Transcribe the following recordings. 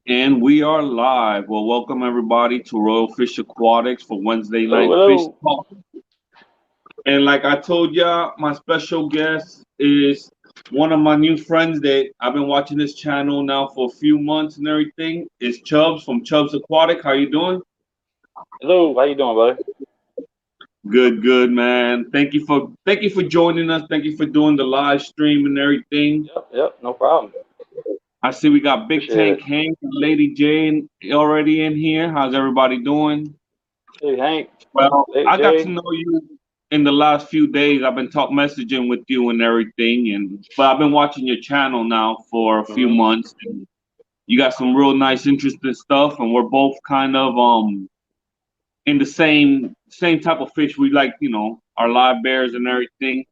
And we are live. Well, welcome everybody to Royal Fish Aquatics for Wednesday Hello, night fish hello. talk. And like I told y'all, my special guest is one of my new friends that I've been watching this channel now for a few months and everything. It's Chubz from Chubz Aquatic. How you doing? Hello, how you doing, buddy? Good, good, man. Thank you for joining us. Thank you for doing the live stream and everything. Yep, no problem. I see we got Big Appreciate Tank it. Hank and Lady Jane already in here. How's everybody doing? Hey, Hank. Well, Hey, I got to Jay. know you in the last few days. I've been talk messaging with you and everything, but I've been watching your channel now for a few Mm-hmm. months, and you got some real nice, interesting stuff. And we're both kind of in the same type of fish. We like, our live bears and everything.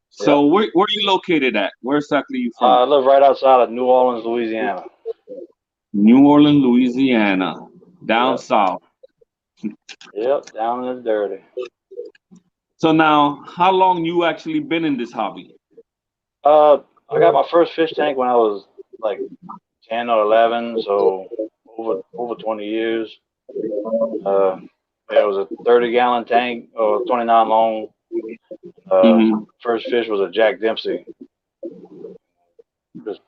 So Yep. where are you located at? Where exactly you from? I live right outside of New Orleans, Louisiana. New Orleans, Louisiana, down Yep. south. Yep, down in the dirty. So now, how long you actually been in this hobby? Uh, I got my first fish tank when I was like 10 or 11, so over 20 years. Uh, it was a 30-gallon tank or 29 long. Hmm. First fish was a Jack Dempsey. Just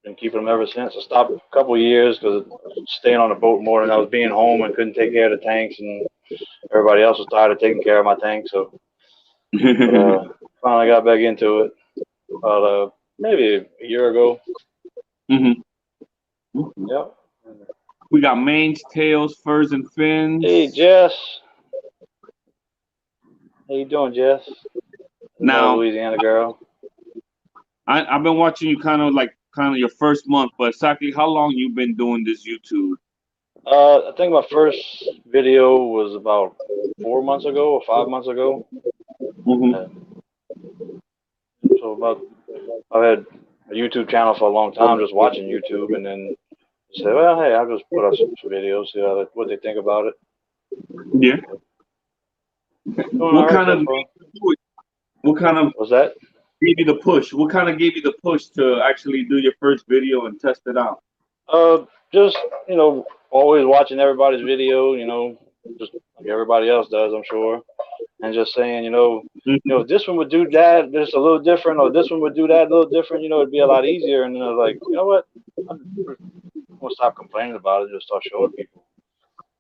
been keeping them ever since. I stopped a couple of years because staying on the boat more than I was being home and couldn't take care of the tanks, and everybody else was tired of taking care of my tank. So, but finally got back into it about maybe a year ago. Hmm. Yep. We got manes, tails, furs, and Hey fins. Jess, how you doing, Jess? Another Now, Louisiana girl. I've been watching you kind of your first month, but exactly how long you been doing this YouTube? I think my first video was about 4 months ago or 5 months ago. Hmm. Uh, so about I've had a YouTube channel for a long time, just watching YouTube, and then say, well, hey, I'll just put up some videos, see what they think about it. Yeah. Doing all What right kind so of made far. you do it? What kind of What's that? gave you the push? What kind of gave you the push to actually do your first video and test it out? Just always watching everybody's video, just like everybody else does, I'm sure, and just saying, Hmm. if this one would do that, just a little different, or this one would do that a little different, it'd be a lot easier. And then I was like, you know what? I'm gonna stop complaining about it, just start showing people.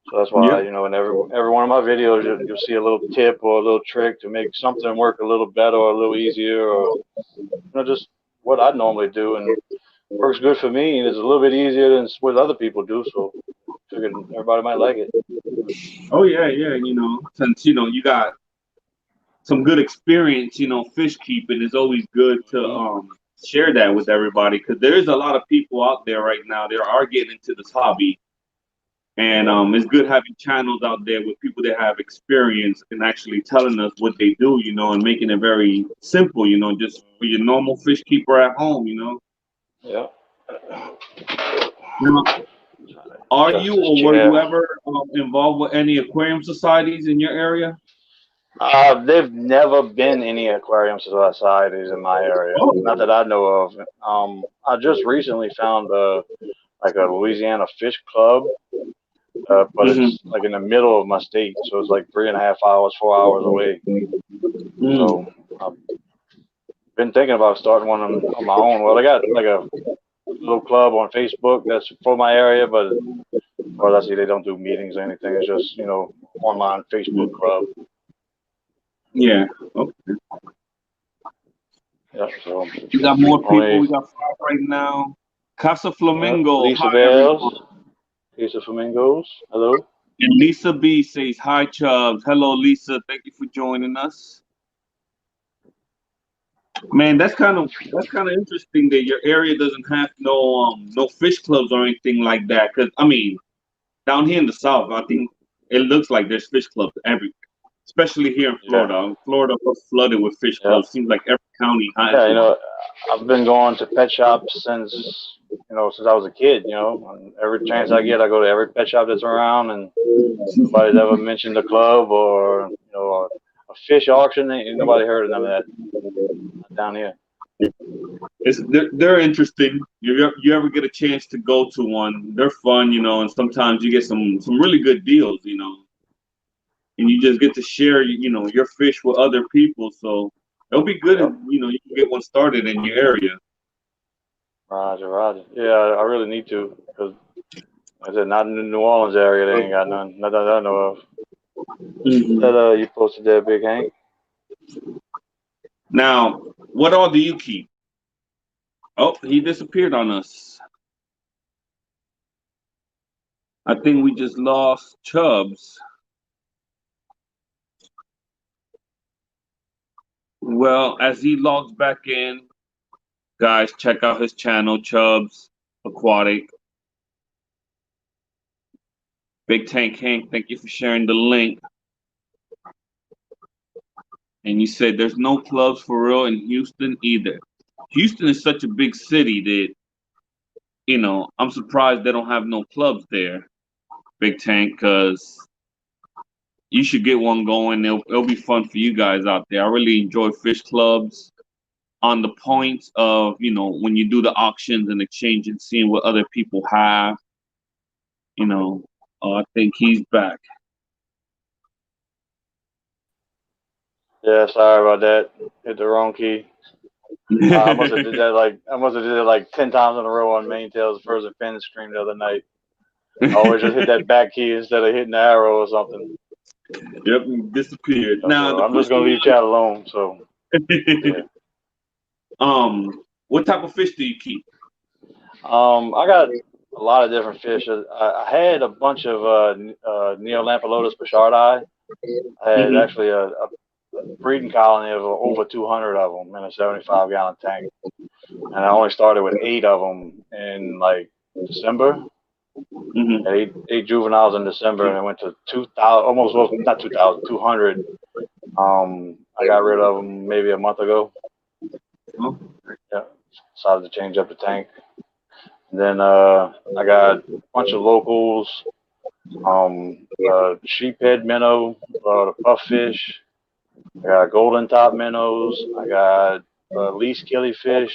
So that's Yeah. why, in every one of my videos, you'll see a little tip or a little trick to make something work a little better or a little easier, or just what I normally do, and works good for me, and it's a little bit easier than what other people do. So figured everybody might like it. Oh yeah, yeah. Since you got some good experience, fish keeping, it's always good to Hmm. share that with everybody because there is a lot of people out there right now. They are getting into this hobby. And Yep. it's good having channels out there with people that have experience and actually telling us what they do, and making it very simple, just for your normal fish keeper at home. Yep. Now, are Adjust you this or were you chair. ever involved with any aquarium societies in your area? They've never been any aquarium societies in my area, not Oh. that I know of. I just recently found like a Louisiana Fish Club, but Hmm. it's like in the middle of my state, so it's like 3.5 hours, 4 hours away. So Mm. I've been thinking about starting one on my own. Well, I got like a little club on Facebook that's for my area, but well, I see they don't do meetings or anything. It's just online Facebook club. Yeah. Okay. Yeah, so We got more people. only We got five right now. Casa Flamingo. Lisa Hi, everyone. Bells, Case of Flamingos. Hello. And Lisa B says, hi, Chubbs. Hello, Lisa. Thank you for joining us. Man, that's kind of interesting that your area doesn't have no fish clubs or anything like that. Cause I mean, down here in the South, I think it looks like there's fish clubs everywhere, especially here in Yeah. Florida. Florida was flooded with fish Yeah. clubs. Seems like every county has Yeah. one. I've been going to pet shops since I was a kid. And every chance I get, I go to every pet shop that's around, and nobody's ever mentioned a club or a fish auction. Ain't nobody heard of none of that down here. They're interesting. You ever get a chance to go to one? They're fun, and sometimes you get some really good deals, and you just get to share, your fish with other people. So it'll be good, Yep. if, you can get one started in your area. Roger, Roger. Yeah, I really need to because I said not in the New Orleans area. They ain't got none. Not that I know of. That Mhm. you posted there, Big Hank. Now, what all do you keep? Oh, he disappeared on us. I think we just lost Chubz. Well, as he logs back in, guys, check out his channel, Chubz Aquatic. Big Tank Hank, thank you for sharing the link. And you said there's no clubs for real in Houston either. Houston is such a big city that, I'm surprised they don't have no clubs there, Big Tank, because you should get one going. It'll be fun for you guys out there. I really enjoy fish clubs on the points of, when you do the auctions and exchange and seeing what other people have. I think he's back. Yeah, sorry about that. Hit the wrong key. I must have did that like 10 times in a row on Maintail's Frozen Fin stream the other night. I always just hit that back key instead of hitting the arrow or something. Yep, disappeared. Now So the I'm just gonna question leave chat alone. So is, yeah. what type of fish do you keep? I got a lot of different fish. I had a bunch of Neolamphalotus pichardii. I had Mm-hmm. actually a breeding colony of over 200 of them in a 75-gallon tank, and I only started with 8 of them in like December. Mm-hmm. Eight juveniles in December, and I went to 2,000, almost, well, not 2,000, 200. I got rid of them maybe a month ago. Oh. Yeah, decided to change up the tank. And then I got a bunch of locals, sheephead minnow, the puffish. I got golden top minnows. I got least killifish.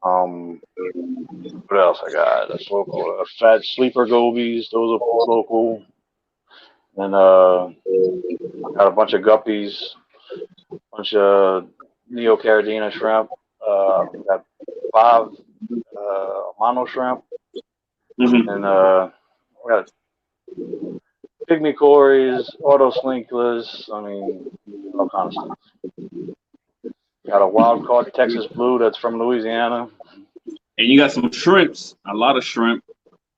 What else I got? That's local. Fat sleeper gobies. Those are local. And got a bunch of guppies, a bunch of neocaridina shrimp. Got 5 mono shrimp, Mm-hmm. and we got pygmy cories, auto slinklers. I mean, all kinds of stuff. Got a wild caught Texas blue that's from Louisiana. And you got some shrimps, a lot of shrimp.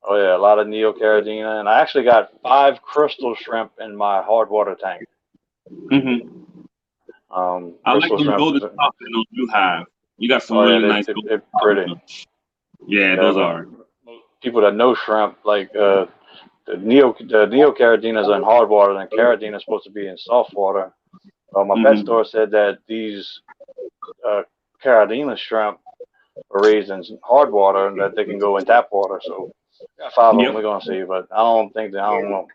Oh yeah, a lot of neocaridina, and I actually got 5 crystal shrimp in my hard water tank. Mm-hmm. I like Crystal them shrimp. golden top minnows you have. You got some Oh yeah, really nice golden they're top pretty. minnows. Yeah, Yeah, those but are. people that know shrimp, like the neocaradinas are in hard water, and caradina is supposed to be in soft water. My pet Mm-hmm. store said that these caradina shrimp are raised in hard water and that they can go in tap water. So got 5 of them. Yep. We're gonna see, but I don't think that. I don't know.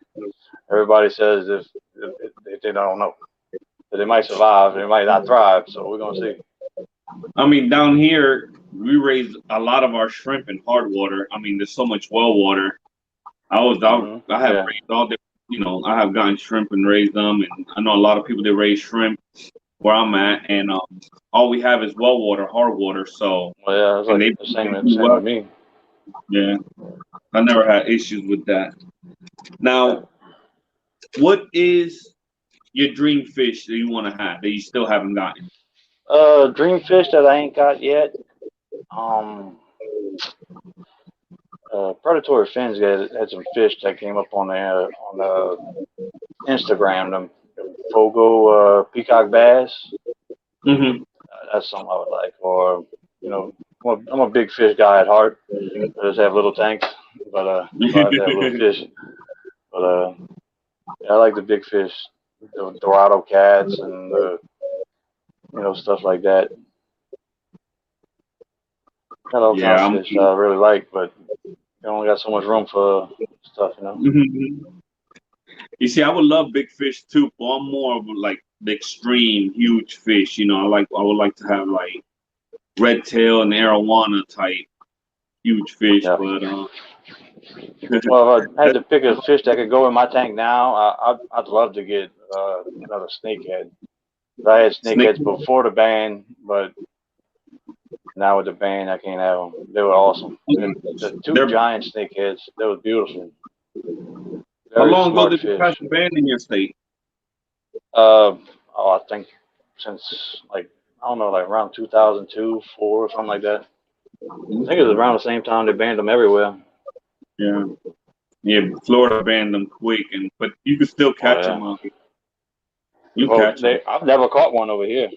Everybody says if they don't know that they might survive, they might not thrive. So we're gonna see. I mean, down here, we raise a lot of our shrimp in hard water. I mean, there's so much well water. I have Yeah. raised all the, I have gotten shrimp and raised them, and I know a lot of people that raise shrimp where I'm at, and all we have is well water, hard water. So, Well, yeah, it's and like they the same. do Same with well. me. Yeah, I never had issues with that. Yeah. Now, what is your dream fish that you want to have that you still haven't gotten? Dream fish that I ain't got yet. Um, Predatory Fins had some fish that came up on Instagram. Them Fogo peacock bass. Mm-hmm. That's something I would like. Or I'm a big fish guy at heart. I just have little tanks, but so I have to have little fish. But yeah, I like the big fish, the Dorado cats, and stuff like that. Got all kinds Yeah. of fish I really like, but you only got so much room for stuff. You see, I would love big fish too, but I'm more of like the extreme huge fish. I would like to have like red tail and arowana type huge fish. Yeah. But Well, if I had to pick a fish that could go in my tank now, I'd love to get another snakehead. I had snake. snakeheads before the ban, but now with the ban, I can't have them. They were awesome. The two They're, giant snakeheads, they were beautiful. how Very long ago smart did you pass fish. the ban in your state? I think since like I don't know, like around 2002, 4, or something like that. I think it was around the same time they banned them everywhere. Yeah, yeah. Florida banned them quick, but you can still Oh catch them yeah. out here. You Well, catch them. I've never caught one over here.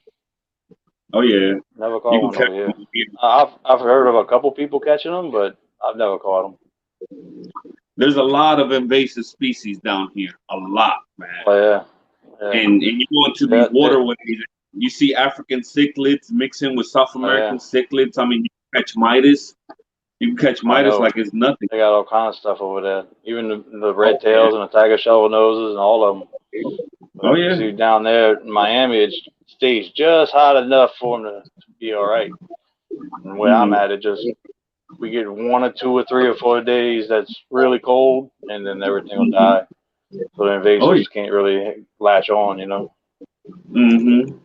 Oh yeah, Never you caught can one catch over here. them here. I've heard of a couple people catching them, but I've never caught them. There's a lot of invasive species down here. A lot, man. Oh yeah, yeah, And you go into these yeah. waterways, you see African cichlids mixing with South Oh yeah. American cichlids. I mean, you can catch Midas. You can catch I Midas know. like it's nothing. They got all kinds of stuff over there. Even the red Oh yeah. tails and the tiger shovel noses and all of them. Oh But yeah. see, down there in Miami, it stays just hot enough for them to be all right. And where I'm at, we get 1 or 2 or 3 or 4 days that's really cold, and then everything will die. So the Oh yeah. invasives can't really latch on, you know. Mm-hmm.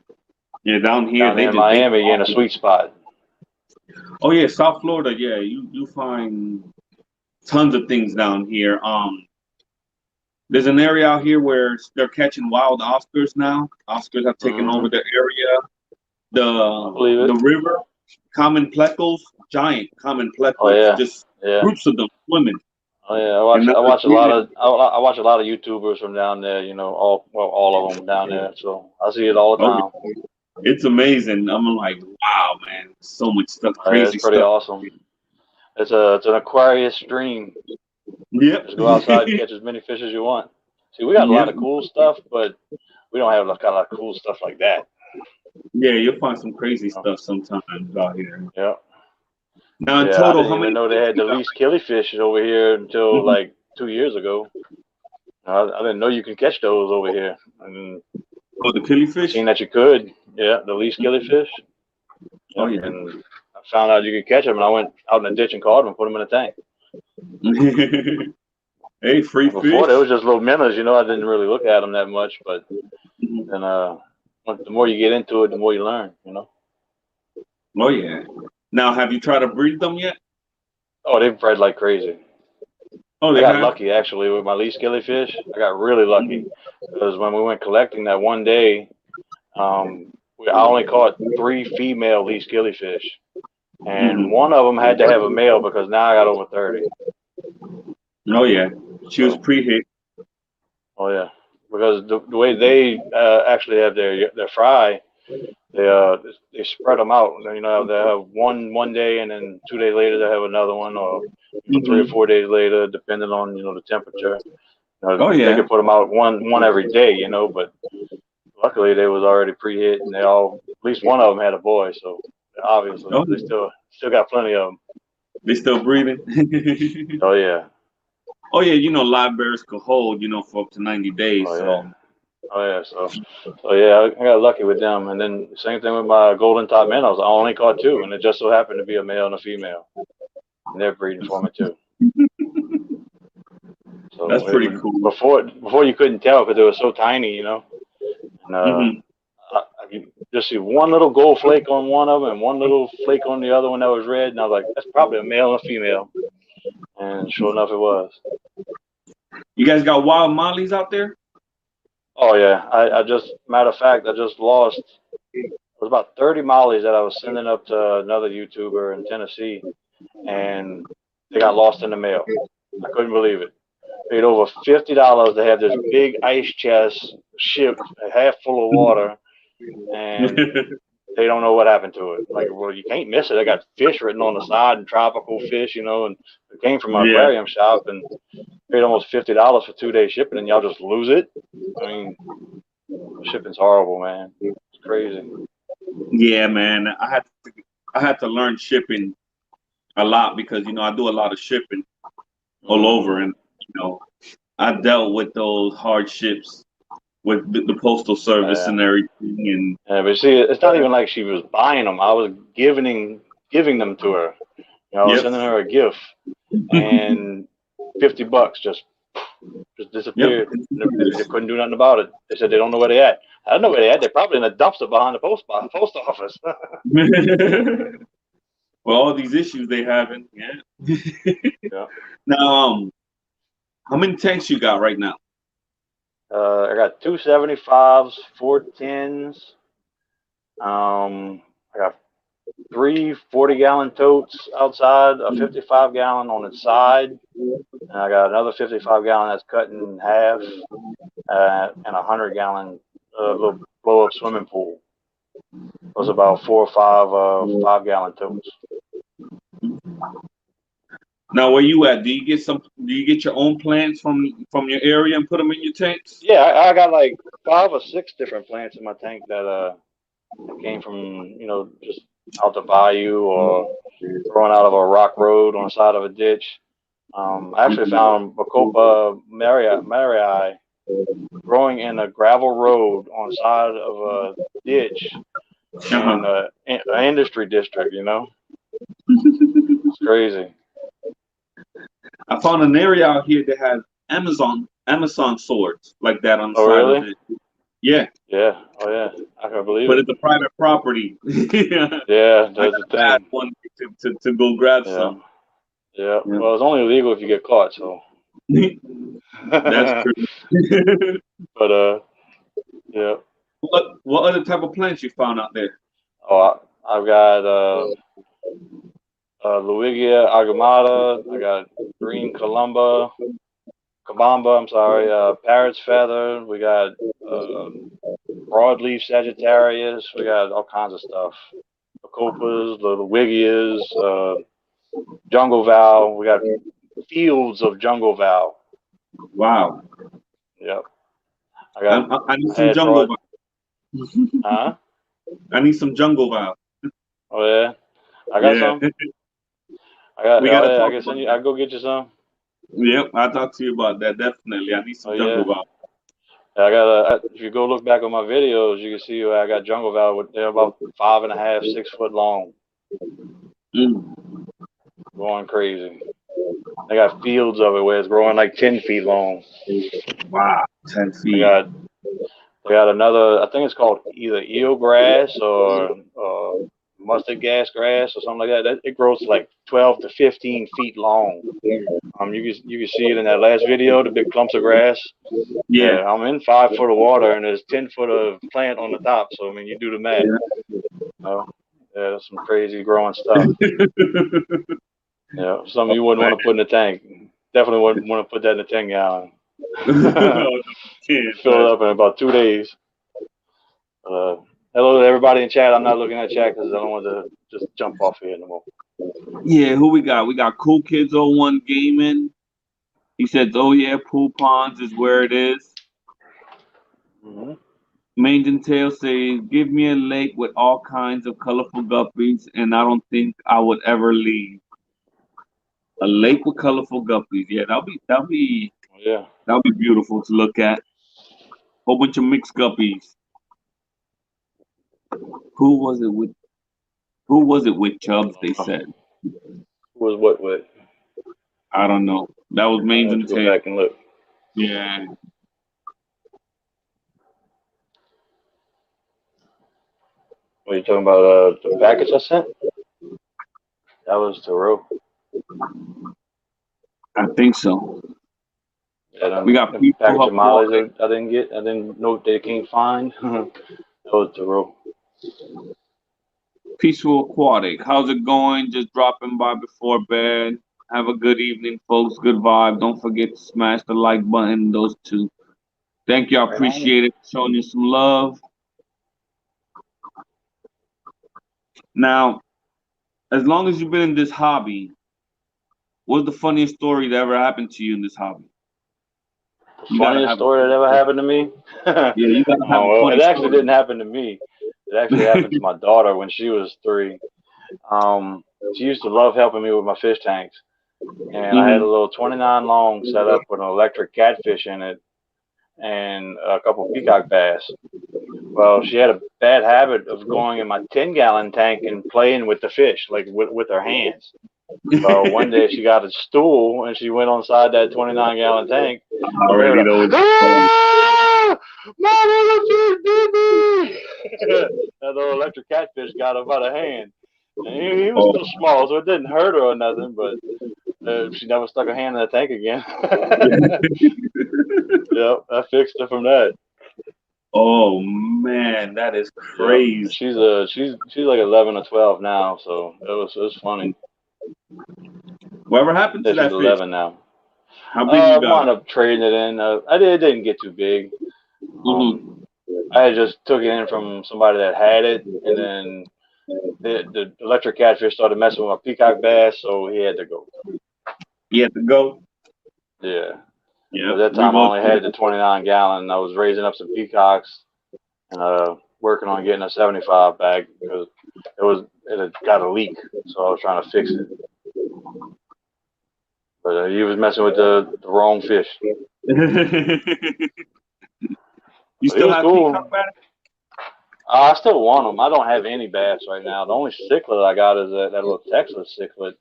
Yeah, down here Down they there in just they. Miami, you're in a sweet spot. Oh yeah, South Florida. Yeah, you find tons of things down here. There's an area out here where they're catching wild Oscars now. Oscars have taken over Hmm. the area. I believe The it. river, common plecos, giant common Oh plecos, yeah, just yeah. groups of them swimming. Oh yeah. And now I they're watch a lot breeding. of I watch a lot of YouTubers from down there. You know, all of them down there. So I see it all the Oh, time. it's amazing. I'm like, wow, man, so much stuff, Oh, yeah, it's crazy pretty stuff. awesome. It's an Aquarius stream. Yep. Just go outside and catch as many fish as you want. See, we got a lot Yep. of cool stuff, but we don't have like a lot of cool stuff like that. Yeah, you'll find some crazy You know? stuff sometimes out here. Yeah. Now, in Yeah, I total, didn't how many even know they had species the out least killifish over here until there? like 2 years ago. I didn't know you can catch those over here. And Oh, the I killifish? seen that you could. Yeah, the least killifish. Oh, Yep. yeah. And I found out you could catch them, and I went out in the ditch and caught them and put them in a tank. Hey, free And before they was fish. just little minnows, you know. I didn't really look at them that much, but then the more you get into it, the more you learn, you know. Oh, yeah. Now, have you tried to breed them yet? Oh, they've bred like crazy. Oh, I they got have? lucky actually with my least killifish. I got really lucky because when we went collecting that one day, I only caught 3 female least killifish, and Mm-hmm. one of them had to have a male because now I got over 30. Oh, yeah. She was So, pre-hit. oh yeah, because the way they actually have their fry, they spread them out. You know, they have one day, and then 2 days later they have another one, or 3 or Mm-hmm. 4 days later, depending on the temperature. Oh, They yeah. could put them out one every day, but luckily they was already pre-hit, and at least one of them had a boy, so obviously Oh, they still got plenty of them. they still breathing? Oh yeah, Oh, yeah. Live bears could hold, for up to 90 days. oh So, yeah, oh yeah. So yeah, I got lucky with them, and then same thing with my golden top minnows. I only caught 2, and it just so happened to be a male and a female, and they're breeding for me too. that's So it pretty was cool. before you couldn't tell because they were so tiny, and Mm-hmm. I could just see one little gold flake on one of them and one little flake on the other one that was red, and I was like, that's probably a male and a female. And sure enough, it was. You guys got wild mollies out there? Oh yeah, I just matter of fact, I just lost. It was about 30 mollies that I was sending up to another YouTuber in Tennessee, and they got lost in the mail. I couldn't believe it. Paid over $50 to have this big ice chest shipped half full of water, and they don't know what happened to it. Like, well, you can't miss it. I got fish written on the side and tropical fish, and it came from an Yeah. aquarium shop, and paid almost $50 for 2 day shipping, and y'all just lose it. I mean, shipping's horrible, man. It's crazy. Yeah, man. I had to learn shipping a lot because I do a lot of shipping all over, Mm-hmm. and I dealt with those hardships with the postal service and everything. And yeah, but see, it's not even like she was buying them. I was giving them to her. You know, I was yep, sending her a gift, and $50 just yep. disappeared. They couldn't do nothing about it. They said they don't know where they at. I don't know where they at. They're probably in a dumpster behind the post office. Well, all these issues they having, yeah. Yeah. Now, how many tanks you got right now? I got 275s, 410s. I got 3 40-gallon totes outside, a 55-gallon on its side, and I got another 55-gallon that's cut in half, and a 100-gallon little blow-up swimming pool. Those about 4 or 5 5-gallon totes. Now, where you at? Do you get your own plants from your area and put them in your tanks? Yeah, I got like 5 or 6 different plants in my tank that came from, just out the bayou or growing out of a rock road on the side of a ditch. I actually found Bacopa Marii growing in a gravel road on the side of a ditch in an industry district. It's crazy. I found an area out here that has Amazon swords like that on the Oh, side of really? it. Yeah. Yeah. Oh, yeah. I can believe But it. it's a private property. Yeah, I that's the got thing. one to go grab Yeah. some. Yeah. Yeah. Well, it's only illegal if you get caught, so. That's true. But yeah. What other type of plants you found out there? Oh, I've got Luigia agumata. I got green kabamba. I'm sorry. Parrot's feather. We got broadleaf Sagittarius. We got all kinds of stuff. The copas, the Luigias, jungle val. We got fields of jungle val. Wow. Yep. I need I some had jungle broad. vibe. Huh? I need some jungle vibe. Oh yeah. I got Yeah. some. I got. We Oh gotta yeah. I talk can about send you. I that. can go get you some. Yep, I'll talk to you about that. Definitely. I need Oh some jungle yeah. vibe. I got. If you go look back on my videos, you can see where I got jungle val. They're about 5.5, 6 foot long, Mm. going crazy. They got fields of it where it's growing like 10 feet long. Wow. 10 I feet. got. I got another. I think it's called either eel grass or mustard gas grass or something like that. It grows to like 12 to 15 feet long. You can see it in that last video, the big clumps of grass. Yeah. Yeah, I'm in 5 foot of water and there's 10 foot of plant on the top. So I mean, you do the math. Oh, yeah, that's some crazy growing stuff. Yeah, something you wouldn't want to put in a tank. Definitely wouldn't want to put that in a 10-gallon. No, Fill it up in about 2 days. Hello to everybody in chat. I'm not looking at chat because I don't want to just jump off here anymore. Yeah, who we got? We got Cool Kids 01 Gaming. He said, oh yeah, Pool Ponds is where it is. Mm-hmm. Mange Tail says, give me a lake with all kinds of colorful guppies, and I don't think I would ever leave. A lake with colorful guppies. Yeah, Yeah. that'll be beautiful to look at. Whole bunch of mixed guppies. Who was it with? Who was it with Chubz? They said. Who was what with? I don't know. That was I Mange have to go Tail. back and look. Yeah. What are you talking about? The package I sent? That was to Ro. I think so. Yeah, We got the people package of mollies Aquatics. I didn't get. I didn't know they can't find. That was to Ro. Peaceful Aquatic. How's it going? Just dropping by before bed. Have a good evening, folks. Good vibe. Don't forget to smash the like button. Those two. Thank you. I Right on. appreciate it. Showing you some love. Now, as long as you've been in this hobby, what's the funniest story that ever happened to you in this hobby? The You gotta funniest have a story that ever happened to me? yeah. You gotta have a Well, funny it actually story. didn't happen to me. It actually happened to my daughter when she was 3. She used to love helping me with my fish tanks. And I had a Hmm. little 29 long set up with an electric catfish in it. and a couple peacock bass. Well, she had a bad habit of going in my 10-gallon tank and playing with the fish, like with her hands. Well, one day she got a stool and she went inside that 29-gallon tank. I already know. Ah! Mama, the fish bit me! That little electric catfish got him by the hand. And he was still small, so it didn't hurt her or nothing, but she never stuck her hand in the tank again. Yep, I fixed her from that. Oh man, that is crazy. Yep. She's like 11 or 12 now, so it was funny. Whatever happened to Yeah, that she's fish? 11 now. How big you got? Wound up trading it in. It didn't get too big. I just took it in from somebody that had it, and then the electric catfish started messing with my peacock bass, so he had to go. He had to go? Yeah. Yeah. At that time, I only had the 29-gallon. I was raising up some peacocks and working on getting a 75 back because it had got a leak, so I was trying to fix it. But he was messing with the wrong fish. You still have peacock bass? I still want them. I don't have any bass right now. The only cichlid I got is that little Texas cichlid,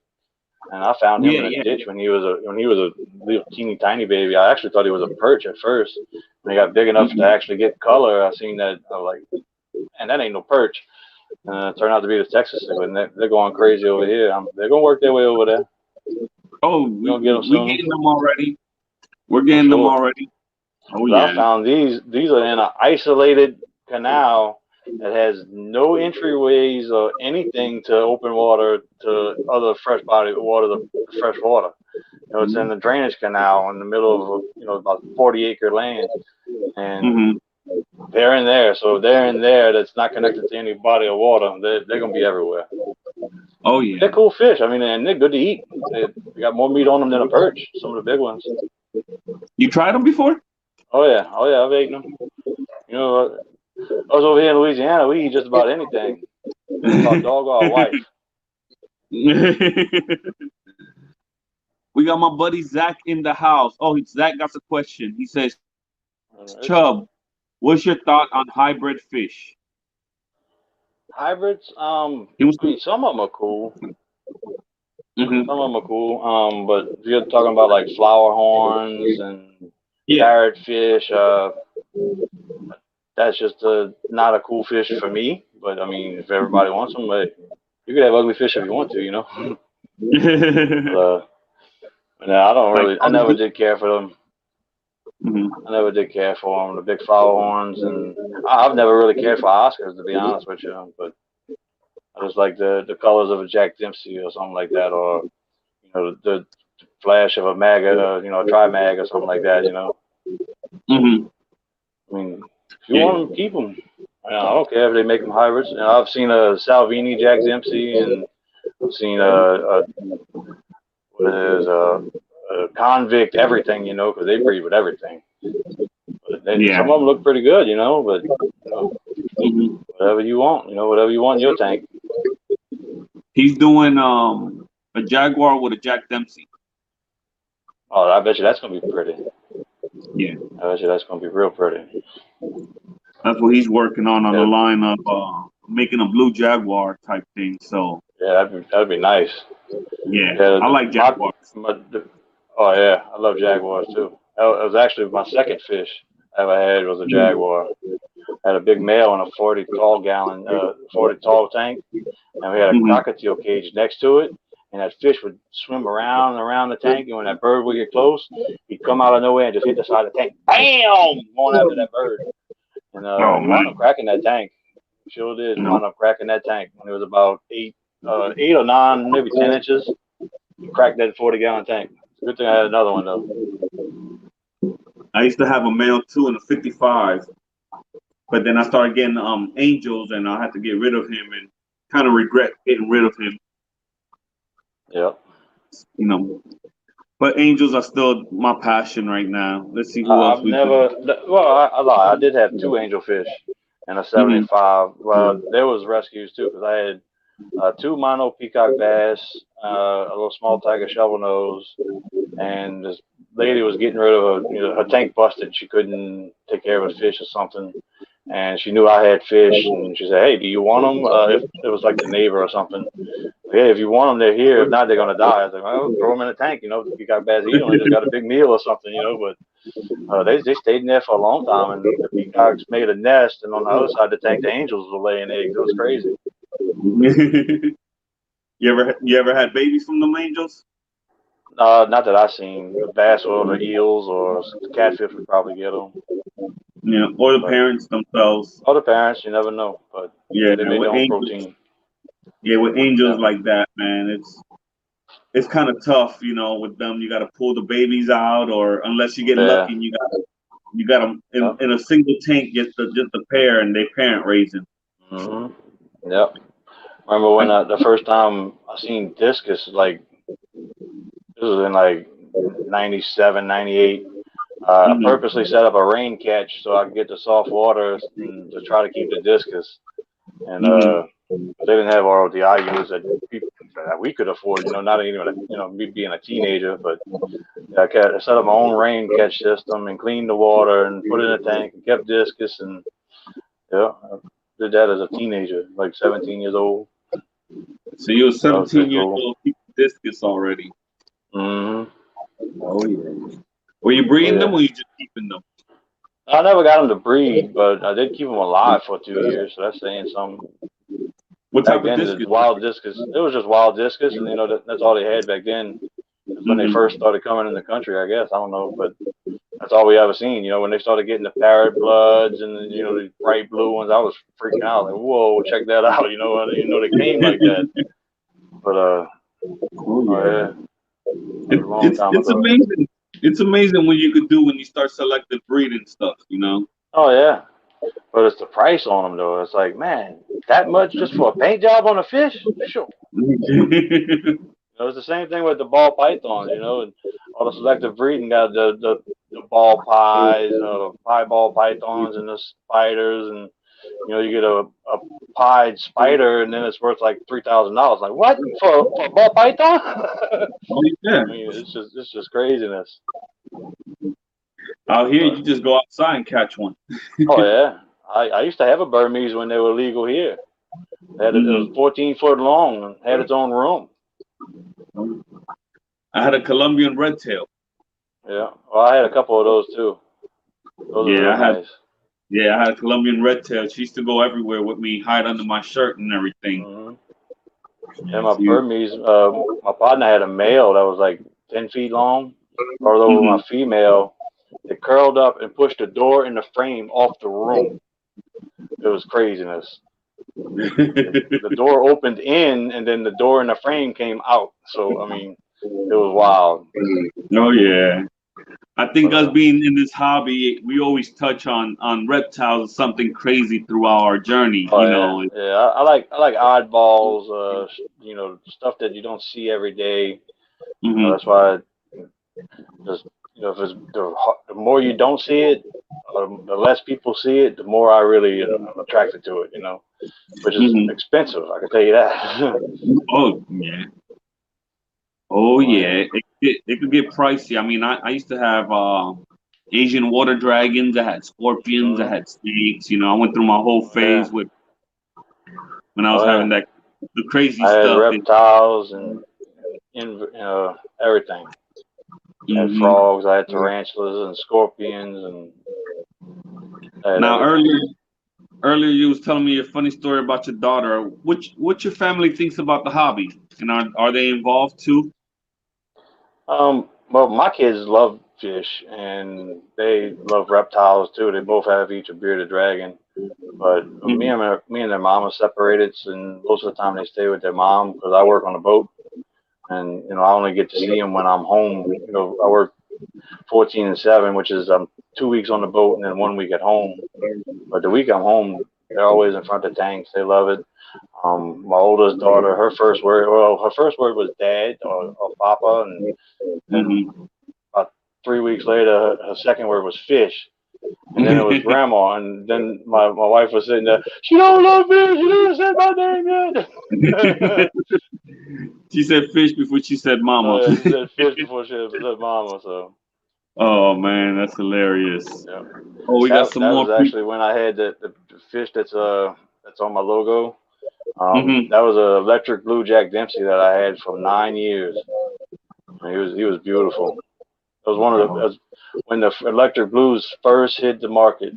and I found him in a ditch when he was a little teeny tiny baby. I actually thought he was a perch at first. When he got big enough to actually get color, I seen that. I was like, "Man, that ain't no perch." And it turned out to be the Texas cichlid. And they're going crazy over here. They're gonna work their way over there. Oh, we're getting them already. We're getting them already. Oh yeah. I found these are in an isolated canal that has no entryways or anything to open water to other fresh body water, the fresh water. You know, it's in the drainage canal in the middle of about 40-acre land, and they're in there. So if they're in there, that's not connected to any body of water. They're gonna be everywhere. Oh yeah. They're cool fish. I mean, and they're good to eat. They got more meat on them than a perch. Some of the big ones. You tried them before? Oh yeah, I've eaten them. You know, I was over here in Louisiana. We eat just about anything. Our dog or our wife. We got my buddy Zach in the house. Oh, Zach got a question. He says, Chub, what's your thought on hybrid fish? Hybrids? I mean, some of them are cool. Some of them are cool. But if you're talking about like flower horns and parrot fish, that's just not a cool fish for me. But I mean, if everybody wants them, you could have ugly fish if you want to, you know. But, I don't really. I never did care for them. I never did care for them. The big flower horns, and I've never really cared for Oscars, to be honest with you. But I just like the colors of a Jack Dempsey or something like that, or the flash of a mag, a tri-mag or something like that. I mean, if you want them, keep them. I don't care if they make them hybrids. I've seen a Salvini Jack Dempsey, and I've seen a convict everything, because they breed with everything. But some of them look pretty good, but whatever you want, whatever you want in your tank. He's doing a Jaguar with a Jack Dempsey. Oh, I bet you that's gonna be pretty. Yeah. I bet you that's gonna be real pretty. That's what he's working on the line of making a blue Jaguar type thing. So yeah, that'd be nice. Yeah, I like Jaguars. Oh yeah, I love Jaguars too. That was actually my second fish I ever had was a Jaguar. I had a big male in a 40 tall tank, and we had a cockatiel cage next to it. And that fish would swim around and around the tank, and when that bird would get close, he'd come out of nowhere and just hit the side of the tank. Bam! Going after that bird. And he wound up cracking that tank. Sure did. Wound up cracking that tank when it was about 8 or 9, maybe 10 inches. He cracked that 40-gallon tank. Good thing I had another one though. I used to have a male too in a 55, but then I started getting angels, and I had to get rid of him, and kind of regret getting rid of him. Yep. But angels are still my passion right now. Let's see who else we I did have 2 angelfish and a 75. Well, there was rescues too, because I had 2 mono peacock bass, a little small tiger shovel nose, and this lady was getting rid of her tank busted. She couldn't take care of a fish or something, and she knew I had fish, and she said, "Hey, do you want them?" If it was like the neighbor or something, "Hey, if you want them, they're here. If not, they're gonna die." I was like, "Well, throw them in a tank. If you got bad to eat them, they just got a big meal or something, But they stayed in there for a long time, and the peacocks made a nest, and on the other side of the tank, the angels were laying eggs. It was crazy. You ever had babies from them angels? Not that I seen. The bass or the eels or the catfish would probably get them. Yeah, or the But parents themselves. other parents, you never know. But Yeah, they made their with own angels. protein. Yeah, with angels Yeah. like that, man, it's kind of tough, with them. You got to pull the babies out, or unless you get Yeah. lucky, and you got them Yep. in a single tank, just the pair, and they parent raising. Yep. Remember when I, the first time I seen discus, like this was in like 97, 98. I mhm. purposely set up a rain catch so I could get the soft water and to try to keep the discus. And they didn't have RODI units that we could afford, not even me being a teenager, but I set up my own rain catch system and cleaned the water and put it in a tank and kept discus, and I did that as a teenager, like 17 years old. So you were That was 17 pretty years cool. old, keeping discus already. Mm-hmm. Oh yeah. Were you Oh breeding them, yeah. or you just keeping them? I never got them to breed, but I did keep them alive for 2 years, so that's saying something. What Back type of then, the discus? wild discus, it was just wild discus, and that's all they had back then. When they first started coming in the country, I guess. I don't know, but that's all we ever seen. When they started getting the parrot bloods and the bright blue ones, I was freaking out. Like, whoa, check that out. I didn't even know they came like that. But Oh yeah, yeah. that was a long time It's ago. amazing. It's amazing what you could do when you start selective breeding stuff. Oh yeah, but it's the price on them though. It's like, man, that much just for a paint job on a fish? Sure. It's the same thing with the ball pythons, and all the selective breeding got the ball pies, pie ball pythons, and the spiders, and you get a pied spider, and then it's worth like $3,000. Like what for a ball python? Oh yeah. I mean, it's just craziness. Out here, But you just go outside and catch one. oh yeah, I used to have a Burmese when they were legal here. It was Hmm 14 foot long and had its own room. I had a Colombian red tail. Yeah, well, I had a couple of those too. Those are Yeah, real nice. I had a Colombian red tail. She used to go everywhere with me, hide under my shirt and everything. Hmm And Yeah, my Burmese, my partner had a male that was like 10 feet long. Brought over my female. They curled up and pushed the door and the frame off the room. It was craziness. The door opened in, and then the door and the frame came out. So I mean, it was wild. Oh yeah. I think But us being in this hobby, we always touch on reptiles or something crazy throughout our journey. oh yeah, yeah. I like oddballs. Stuff that you don't see every day. Mhm. That's why just if it's the more you don't see it, the less people see it, the more I really am attracted to it. Which is Mhm. expensive. I can tell you that. Oh yeah. Oh Oh yeah. yeah. It could get pricey. I mean, I used to have Asian water dragons. I had scorpions. I Mm-hmm. had snakes. I went through my whole Oh yeah. phase with when I was Oh having yeah. the crazy I had stuff. reptiles and everything. I had Mhm. frogs. I had tarantulas and scorpions, and I had Now everything. earlier you was telling me a funny story about your daughter. What your family thinks about the hobby, and are they involved too? Well, my kids love fish and they love reptiles too. They both have each a bearded dragon. But me Mhm. and me and their mom are separated, and most of the time they stay with their mom because I work on a boat, and I only get to see them when I'm home. I work 14 and 7, which is 2 weeks on the boat and then 1 week at home. But the week I'm home, they're always in front of tanks. They love it. My oldest daughter, her first word was dad or papa, and then Mhm. about 3 weeks later, her second word was fish. And then it was grandma, and then my wife was sitting there. She don't love fish. She didn't say my name yet. She said fish before she said mama. She said fish before she said mama. So Oh man, that's hilarious. Yeah. Oh, we got That some that more was people. actually when I had the fish that's on my logo. Hmm. That was a electric blue Jack Dempsey that I had for 9 years. And he was beautiful. It was one of the when the electric blues first hit the market.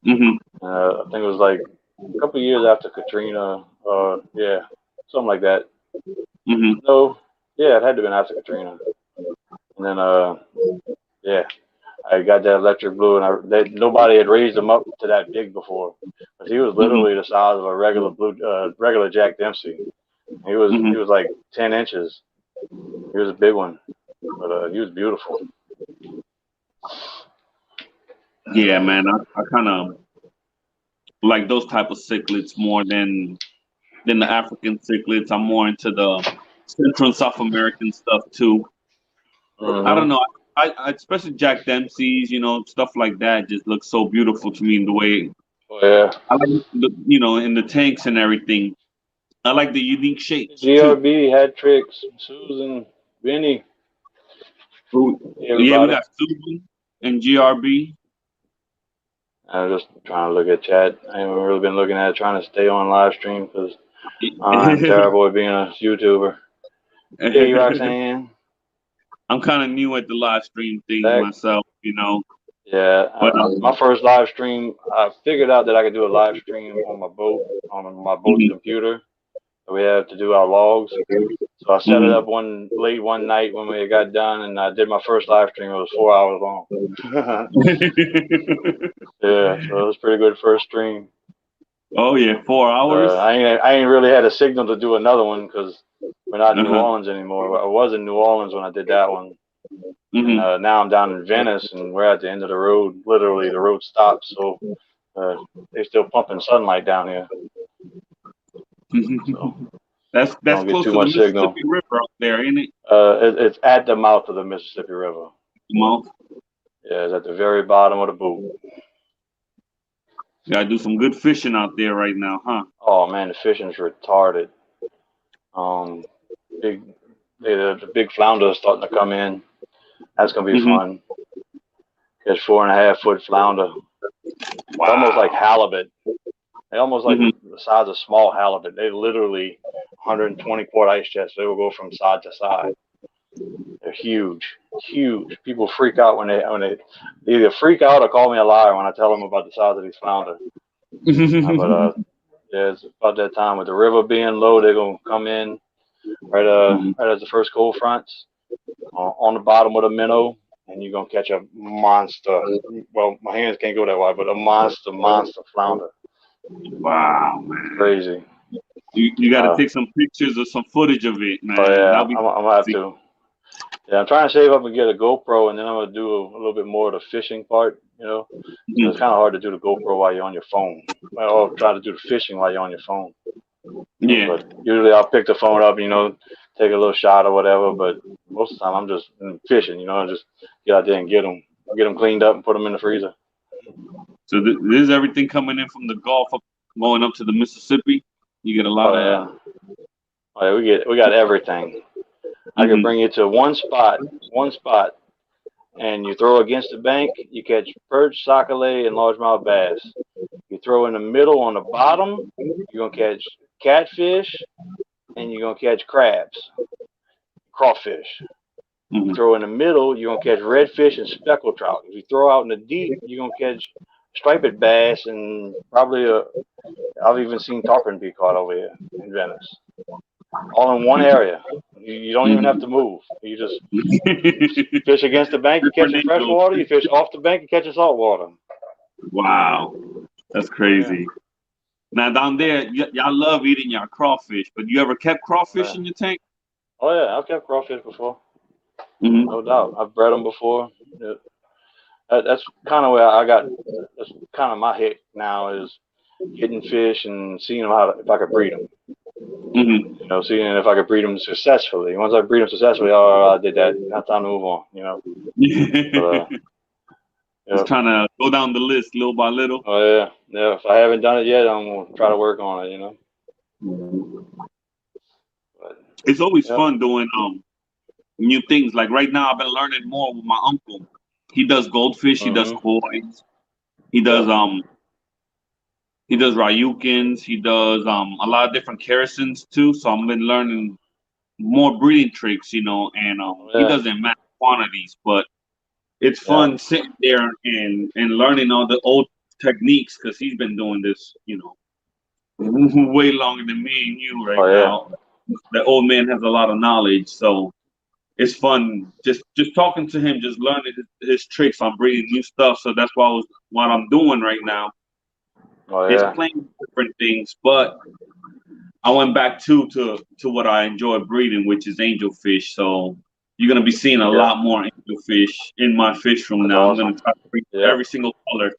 Hmm. I think it was like a couple of years after Katrina. Yeah, something like that. Hmm. No, yeah, it had to have been after Katrina. And then yeah, I got that electric blue, and nobody had raised him up to that big before, because he was Hmm. literally the size of a regular Jack Dempsey. He Hmm. was like 10 inches. He was a big one, but he was beautiful. Yeah, man, I kind of like those type of cichlids more than the African cichlids. I'm more into the Central and South American stuff too. I don't Hmm. know. I especially Jack Dempsey's, stuff like that just looks so beautiful to me in the way Oh yeah, I like in the tanks and everything. I like the unique shapes too. GRB, Hat Tricks, Susan, Vinny, Yeah, we everybody. got Susan and GRB. I was just trying to look at chat. I haven't really been looking at it, trying to stay on live stream because I'm terrible at being a YouTuber. Hey, Roxanne, I'm kind of new at the live stream thing back. myself. Yeah, But my first live stream, I figured out that I could do a live stream on my boat, on my boat's mhm, computer. We had to do our logs. So I set it mhm. up late one night when we got done, and I did my first live stream. It was 4 hours long. Yeah, so it was pretty good first stream. Oh yeah, 4 hours. I ain't really had a signal to do another one because we're not in New Uh-huh. Orleans anymore. I was in New Orleans when I did that one, and Hmm. now I'm down in Venice, and we're at the end of the road. Literally, the road stops, so uh, they're still pumping sunlight down here, so you That's don't get close too to the much signal. Mississippi River out there, ain't it? It's at the mouth of the Mississippi River. Mouth. Yeah, it's at the very bottom of the boot. Gotta do some good fishing out there right now, huh? Oh man, the fishing's retarded. Um, big, the big flounder is starting to come in. That's gonna be Hmm. fun. Catch 4.5 foot flounder. They're almost like Wow. halibut. They almost like Hmm. the size of small halibut. They literally 120 quart ice chests. They will go from side to side. They're huge, huge. People freak out they either freak out or call me a liar when I tell them about the size of these flounder. But yeah, it's about that time with the river being low. They're gonna come in right as the first cold fronts on the bottom of the minnow, and you're gonna catch a monster. Well, my hands can't go that wide, but a monster flounder. Wow, man. Crazy. You got to Uh, take some pictures or some footage of it, oh man. yeah, That'll be I'm gonna have crazy. to. Yeah, I'm trying to save up and get a GoPro, and then I'm gonna do a little bit more of the fishing part. It's kind Mhm. of hard to do the GoPro while you're on your phone. Well, or try to do the fishing while you're on your phone. Yeah. But usually I'll pick the phone up, take a little shot or whatever. But most of the time I'm just fishing, just get out there and get them cleaned up and put them in the freezer. So there's everything coming in from the Gulf going up to the Mississippi. You get a Oh lot yeah, of. oh yeah, we got everything. I could Hmm. bring you to one spot, and you throw against the bank, you catch perch, sockeye, and largemouth bass. You throw in the middle on the bottom, you're gonna catch catfish, and you're gonna catch crabs, crawfish. You Hmm. throw in the middle, you're gonna catch redfish and speckled trout. If you throw out in the deep, you're gonna catch striped bass and probably I've even seen tarpon be caught over here in Venice, all in one area. You don't even have Hmm. to move. You just fish against the bank, you're catching fresh Tornadoes. water. You fish off the bank, you're catching salt water. Wow, that's Oh yeah, crazy. Now down there, y'all love eating y'all crawfish, but you ever kept oh crawfish yeah, in your tank? oh yeah. I've kept crawfish before, Hmm. no doubt. I've bred them before. Yeah, that's kind of where I got. That's kind of my hit now is getting fish and seeing if I could breed them. Hmm. Seeing if I could breed them successfully. Once I breed them successfully, oh, I did that. Now time to move on. But Just yeah, trying to go down the list little by little. oh yeah, yeah. If I haven't done it yet, I'm gonna try to work on it. But It's always yep. fun doing new things. Like right now, I've been learning more with my uncle. He does goldfish. He does koi. He does Ryukins. He does a lot of different kerosins too. So I've been learning more breeding tricks, you know, and he does it in mass quantities, but it's fun sitting there and learning all the old techniques because he's been doing this, you know, way longer than me and you right now. The old man has a lot of knowledge, so it's fun just talking to him, just learning his tricks on breeding new stuff. So that's what I'm doing right now. Is playing different things, but I went back to what I enjoy breeding, which is angelfish. So you're gonna be seeing a lot more angelfish in my fish room now. Awesome. I'm gonna try to breed every single color.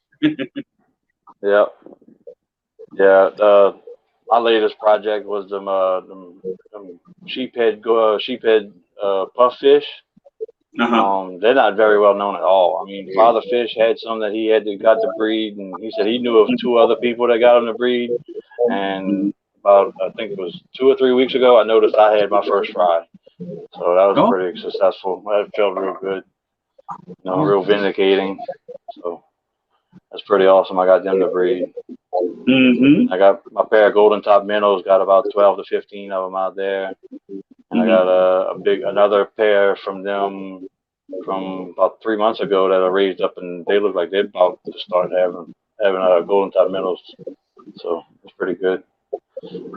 My latest project was them sheephead pufffish. They're not very well known at all. I mean, Father Fish had some that he got to breed, and he said he knew of 2 other people that got them to breed. And about, I think it was 2 or 3 weeks ago, I noticed I had my first fry. So that was pretty successful. That felt real good. You know, real vindicating. So that's pretty awesome. I got them to breed. I got my pair of golden top minnows, got about 12 to 15 of them out there. And I got another pair from them from about 3 months ago that I raised up, and they look like they're about to start having golden top minnows. So it's pretty good.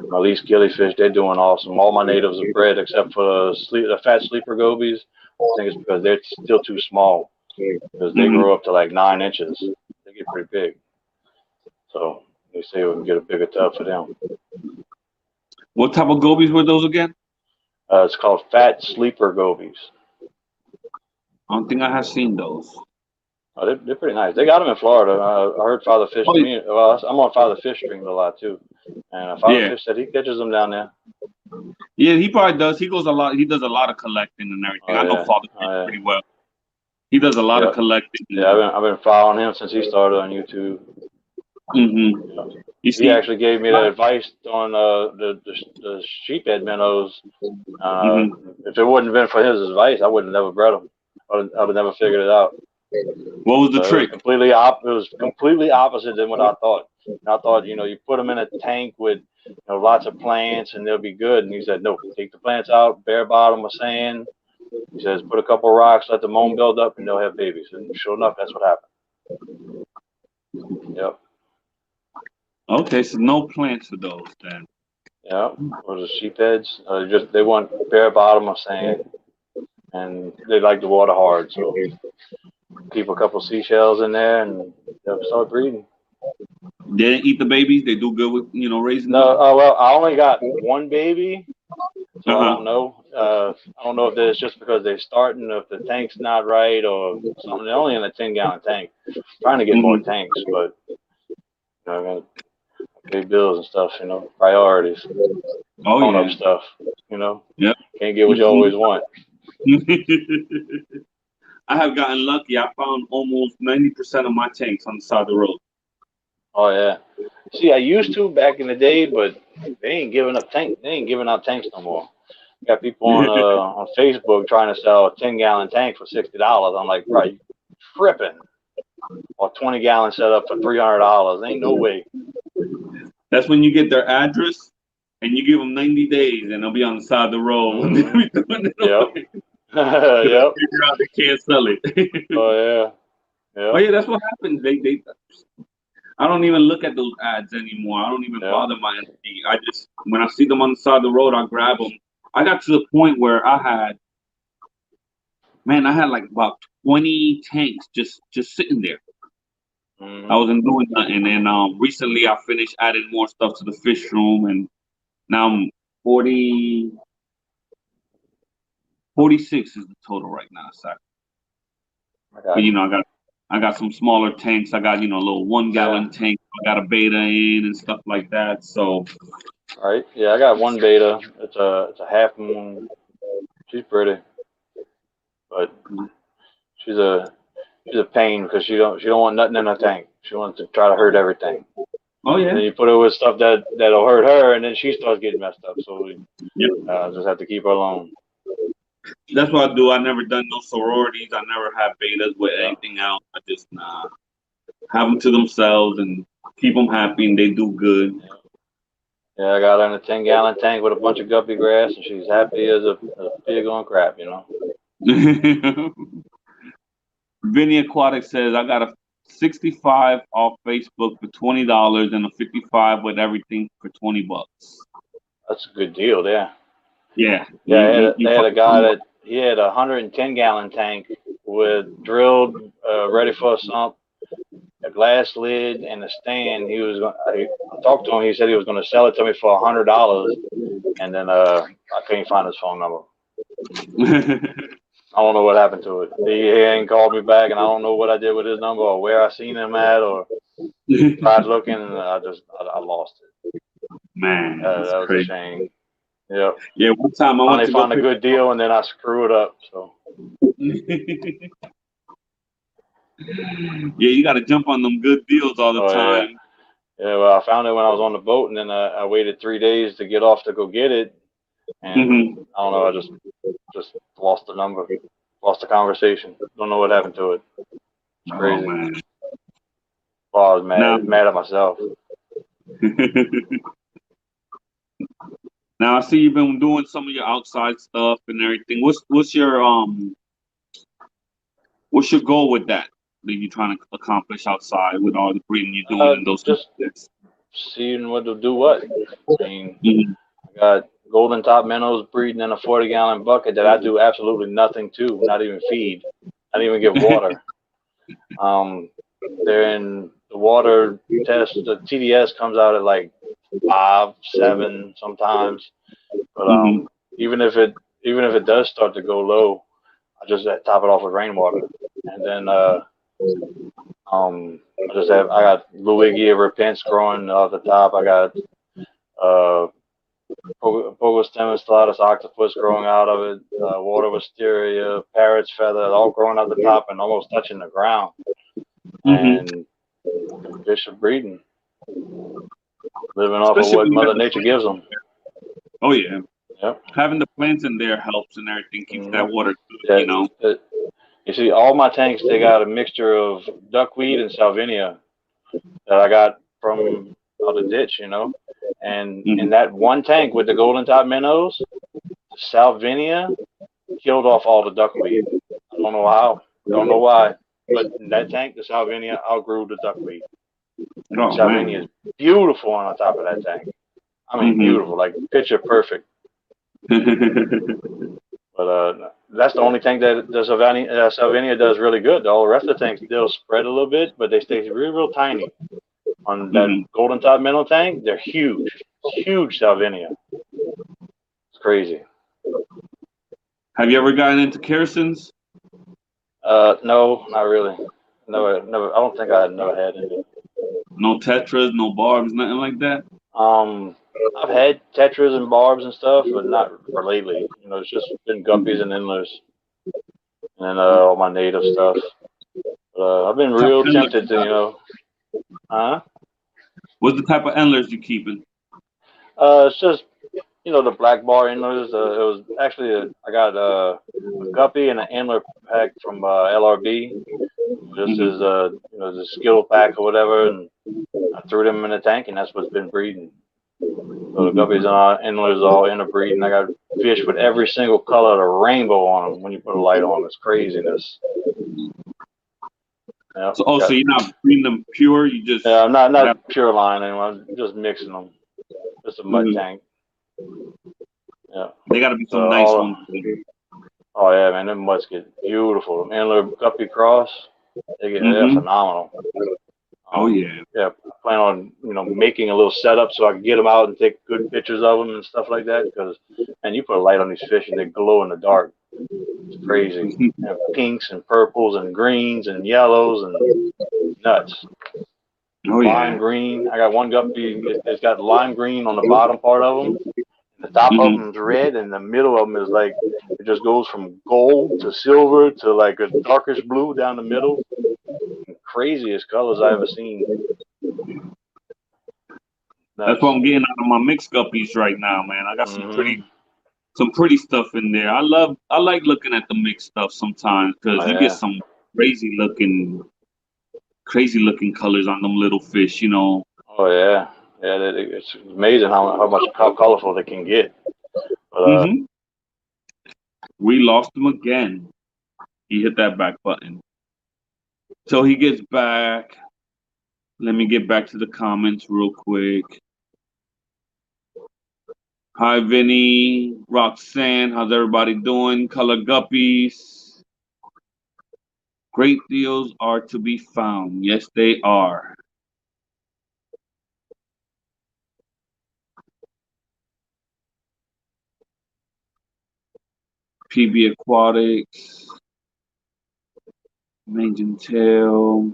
My least killifish, they're doing awesome. All my natives are bred except for the fat sleeper gobies. I think it's because they're still too small, because they grow up to like 9 inches. They get pretty big. So they say we can get a bigger tub for them. What type of gobies were those again? It's called fat sleeper gobies. I don't think I have seen those. Oh, they're pretty nice. They got them in Florida. I heard Father Fish. Well, I'm on Father Fish streams a lot too, and Father Fish said he catches them down there. Yeah, he probably does. He goes a lot. He does a lot of collecting and everything. I know Father Fish pretty well. He does a lot of collecting. Yeah, I've been following him since he started on YouTube. He actually gave me the advice on the sheephead minnows. If it wouldn't have been for his advice, I would have never bred them. I would have never figured it out. What was the trick? It was completely opposite than what I thought. I thought, you know, you put them in a tank with, you know, lots of plants and they'll be good. And he said, no, take the plants out, bare bottom of sand. He says, put a couple of rocks, let the mold build up, and they'll have babies. And sure enough, that's what happened. Yep. Okay, so no plants for those then. Yeah, or the sheepheads. They want bare bottom of sand, and they like the water hard. So keep a couple seashells in there, and they'll start breeding. They didn't eat the babies. They do good with, you know, raising. No, well, I only got one baby, so I don't know. I don't know if it's just because they're starting, if the tank's not right, or something. They're only in a 10-gallon tank. I'm trying to get more tanks, but you know, I got big bills and stuff. You know, priorities. Up stuff. You know. Yep. Can't get what you always want. I have gotten lucky. I found almost 90% of my tanks on the side of the road. Oh yeah. See, I used to back in the day, but they ain't giving up tanks. They ain't giving out tanks no more. Got people on Facebook trying to sell a 10-gallon tank for $60. I'm like, bro, you tripping? Or 20-gallon setup for $300? Ain't no way. That's when you get their address and you give them 90 days, and they'll be on the side of the road. Yep. Yep. Figure out they can't sell it. Oh yeah. Oh yeah, that's what happens. They I don't even look at those ads anymore. I don't even bother my energy. I just, when I see them on the side of the road, I grab them. I got to the point where I had like about 20 tanks just sitting there. I wasn't doing nothing. And recently I finished adding more stuff to the fish room, and now I'm 46 is the total right now. But you know, I got some smaller tanks. I got, you know, a little 1-gallon tank. I got a beta in and stuff like that. So. All right. Yeah, I got one beta. It's a half moon. She's pretty, but she's a pain because she don't want nothing in her tank. She wants to try to hurt everything. Oh yeah. And then you put her with stuff that'll hurt her, and then she starts getting messed up. So we just have to keep her alone. That's what I do. I never done no sororities. I never have betas with Yeah. anything else. I just have them to themselves and keep them happy, and they do good. Yeah, I got her in a 10-gallon tank with a bunch of guppy grass, and she's happy as a pig on crap, you know. Vinny Aquatics says I got a 65 off Facebook for $20 and a 55 with everything for $20. That's a good deal there. Yeah. Yeah, they had a guy that he had a 110-gallon tank with drilled, ready for a sump, a glass lid, and a stand. I talked to him. He said he was going to sell it to me for $100, and then I couldn't find his phone number. I don't know what happened to it. He ain't called me back, and I don't know what I did with his number or where I seen him at or tried looking, and I lost it. Man, That was crazy. a shame. Yep. Yeah, one time I went to found a good deal, and then I screw it up. So. Yeah, you got to jump on them good deals all the time. Yeah, well, I found it when I was on the boat, and then I waited 3 days to get off to go get it, and I don't know, I just lost the number, lost the conversation. Don't know what happened to it. It's crazy. Oh, man. Well, I was mad at myself. Now I see you've been doing some of your outside stuff and everything. What's your goal with that you're trying to accomplish outside with all the breeding you're doing in those just seeing what to do. What I mean, I got golden top minnows breeding in a 40-gallon bucket that I do absolutely nothing to, not even feed, not even give water. They're in the water test. The TDS comes out at like 5, 7 sometimes, but even if it does start to go low, I just top it off with rainwater, and then I got Luigia repents growing off the top. I got Pogostemon stellatus octopus growing out of it, water wisteria, parrot's feather, all growing out the top and almost touching the ground. And fish are breeding, living off of what Mother Nature gives them. Oh yeah. Yep. Having the plants in there helps and everything, keeps that water good, you know. You see, all my tanks, they got a mixture of duckweed and salvinia that I got from out the ditch, you know. And in that one tank with the golden top minnows, the salvinia killed off all the duckweed. I don't know how, don't know why, but in that tank, the salvinia outgrew the duckweed. Oh, salvinia is beautiful on the top of that tank. I mean, beautiful, like picture perfect. But that's the only tank that the salvinia does really good. All the rest of the tanks, they'll spread a little bit, but they stay real tiny. On that golden top minnow tank, they're huge. Huge salvinia. It's crazy. Have you ever gotten into kersins? No, not really. Never. I don't think I never had any. No tetras, no barbs, nothing like that? I've had tetras and barbs and stuff, but not for lately. You know, it's just been guppies and endlers, and all my native stuff. But I've been real tempted to, you know. What's the type of endlers you keeping? It's just, you know, the black bar endlers. It was actually I got a guppy and an endler pack from LRB. This is you know, the Skittle pack or whatever, and I threw them in the tank, and that's what's been breeding. So the guppies and endlers all interbreeding. I got fish with every single color of the rainbow on them when you put a light on. It's craziness. Yep, so you're not breeding them pure? You just I'm not pure line anymore. I'm just mixing them. Just a mud tank. Yeah, they gotta be some nice ones. Oh yeah, man, them muds get beautiful. Them endler guppy cross, they're phenomenal. Oh yeah. Yeah, I plan on, you know, making a little setup so I can get them out and take good pictures of them and stuff like that. Because, man, you put a light on these fish and they glow in the dark. It's crazy. They have pinks and purples and greens and yellows and nuts. Oh yeah. Lime green. I got one guppy. It's got lime green on the bottom part of them. The top of them is red, and the middle of them is like, it just goes from gold to silver to like a darkish blue down the middle. Craziest colors I've ever seen. That's what I'm getting out of my mixed guppies right now, man. I got some pretty some pretty stuff in there. I like looking at the mixed stuff sometimes because Oh you get yeah, some crazy looking colors on them little fish. You know. oh yeah, yeah. It's amazing how colorful they can get. But Hmm. We lost him again. He hit that back button. So he gets back. Let me get back to the comments real quick. Hi, Vinny, Roxanne. How's everybody doing? Color Guppies. Great deals are to be found. Yes, they are. PB Aquatics. Mange and Tail.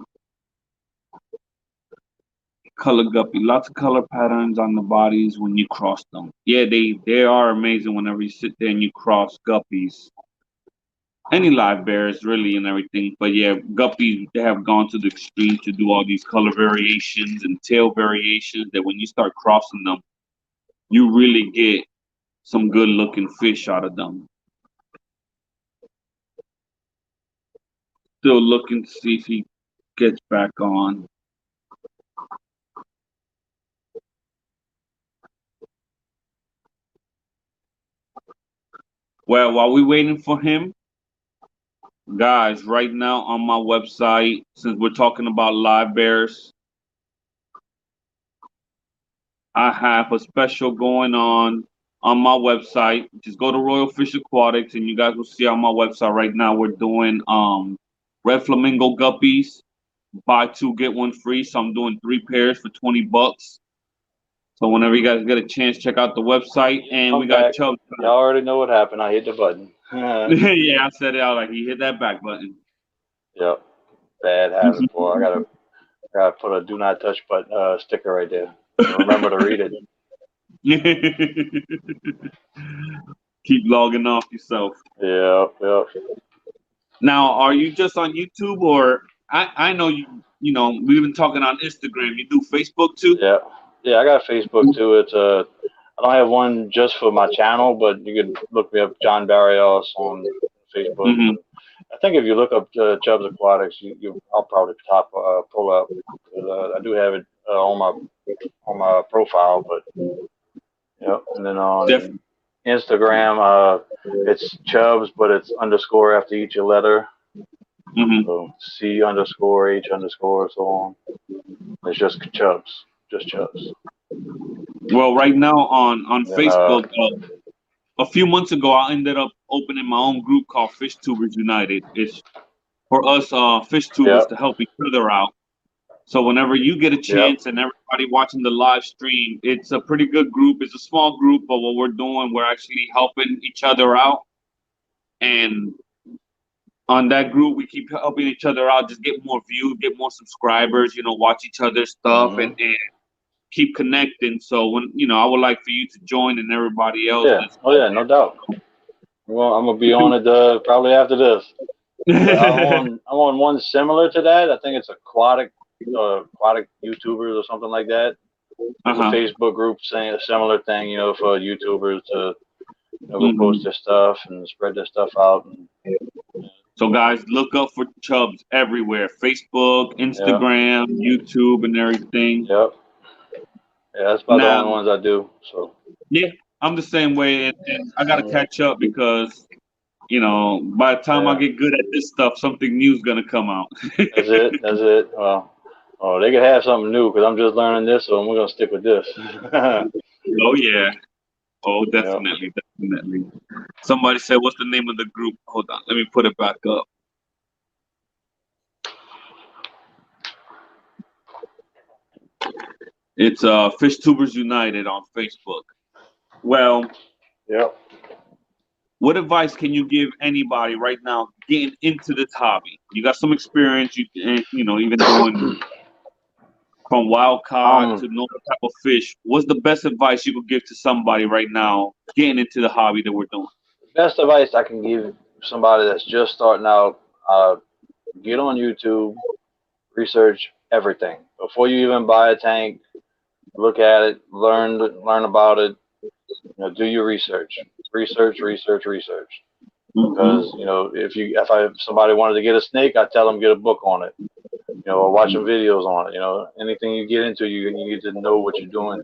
Color Guppy. Lots of color patterns on the bodies when you cross them. Yeah, they are amazing whenever you sit there and you cross guppies. Any live bears really and everything. But yeah, guppies, they have gone to the extreme to do all these color variations and tail variations that when you start crossing them, you really get some good looking fish out of them. Still looking to see if he gets back on. Well, while we waiting for him, guys, right now on my website, since we're talking about live bears, I have a special going on my website. Just go to Royal Fish Aquatics and you guys will see on my website right now we're doing red flamingo guppies. Buy two, get one free. So I'm doing 3 pairs for $20. So whenever you guys get a chance, check out the website. And we I'm got back. Chubz. Y'all already know what happened. I hit the button. Yeah, I said it out like he hit that back button. Yep, bad habit, boy. I gotta put a do not touch sticker right there. Remember to read it. Keep logging off yourself. Yep, yep. Now, are you just on YouTube or I know you know, we've been talking on Instagram. You do Facebook too? Yeah, yeah. I got Facebook too. I don't have one just for my channel, but you can look me up, John Barrios, on Facebook. Hmm. But I think if you look up Chubz Aquatics, I'll probably pull up. 'Cause, I do have it on my profile, but yeah. And then on Definitely. Instagram, it's Chubz, but it's underscore after each letter. Hmm. So C underscore H underscore so on. It's just Chubz, just Chubz. Well, right now on And then Facebook, a few months ago, I ended up opening my own group called Fish Tubers United. It's for us fish tubers yep, to help each other out. So whenever you get a yep. chance and everybody watching the live stream, it's a pretty good group. It's a small group, but what we're doing, we're actually helping each other out. And on that group, we keep helping each other out, just get more views, get more subscribers, you know, watch each other's stuff Hmm. and keep connecting. So when, you know, I would like for you to join and everybody else Yeah. that's Oh yeah, no doubt. Well, I'm gonna be on it probably after this. I'm on one similar to that. I think it's aquatic YouTubers or something like that. It's a Uh-huh. Facebook group saying a similar thing, for YouTubers to go Hmm. post their stuff and spread their stuff out. And, So guys, look up for Chubz everywhere. Facebook, yeah, Instagram, YouTube, and everything. yep, yeah. That's about the Now, only ones I do. So yeah, I'm the same way, and I gotta mm, catch up because you know by the time I yeah, get good at this stuff, something new's gonna come out. that's it. That's it. Well, oh, they could have something new because I'm just learning this, so we're gonna stick with this. Oh yeah. Oh, Yeah. definitely, definitely. Somebody said, "What's the name of the group?" Hold on, let me put it back up. It's Fish Tubers United on Facebook. Well, Yep. what advice can you give anybody right now getting into this hobby? You got some experience, you know, even doing from wild caught um, to normal type of fish. What's the best advice you could give to somebody right now getting into the hobby that we're doing? best advice I can give somebody that's just starting out: get on YouTube, research everything before you even buy a tank. Look at it, learn about it. Do your research. research. Because you know, if somebody wanted to get a snake, I tell them get a book on it, you know, or watch some videos on it. You know, anything you get into, you need to know what you're doing.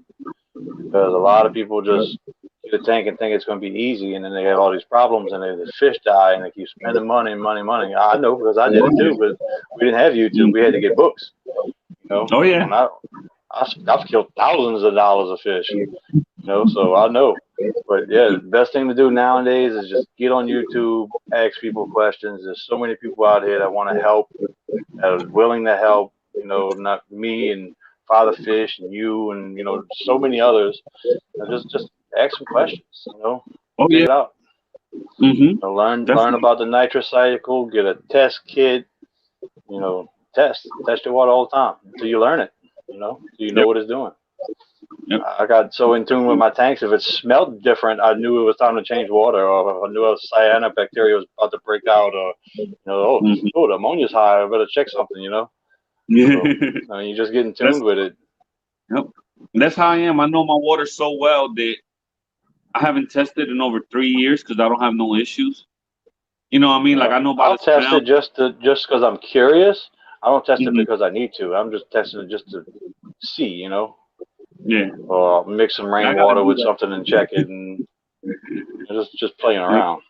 Because a lot of people just get a tank and think it's going to be easy, and then they have all these problems, and the fish die, and they keep spending money. I know because I did it too, but we didn't have YouTube. We had to get books. You know, Oh yeah. when I've killed thousands of dollars of fish. You know, so I know. But yeah, the best thing to do nowadays is just get on YouTube, ask people questions. There's so many people out here that want to help, that are willing to help. You know, not me and Father Fish and you and you know so many others. Just ask some questions. You know, Oh figure yeah. it out. You know, learn about the nitrous cycle. Get a test kit. You know, test your water all the time until you learn it. You know, so you know what it's doing. Yep. I got so in tune with my tanks. If it smelled different, I knew it was time to change water, or if I knew a cyanobacteria was about to break out, or you know, oh, the ammonia's high. I better check something. You know, so, I mean, you just get in tune with it. Yep. That's how I am. I know my water so well that I haven't tested in over 3 years because I don't have no issues. You know what I mean? Like I know about I'll test smell. it just because I'm curious. I don't test it because I need to. I'm just testing it just to see. You know. Yeah. Or I'll mix some rainwater with something and check it, and just playing around.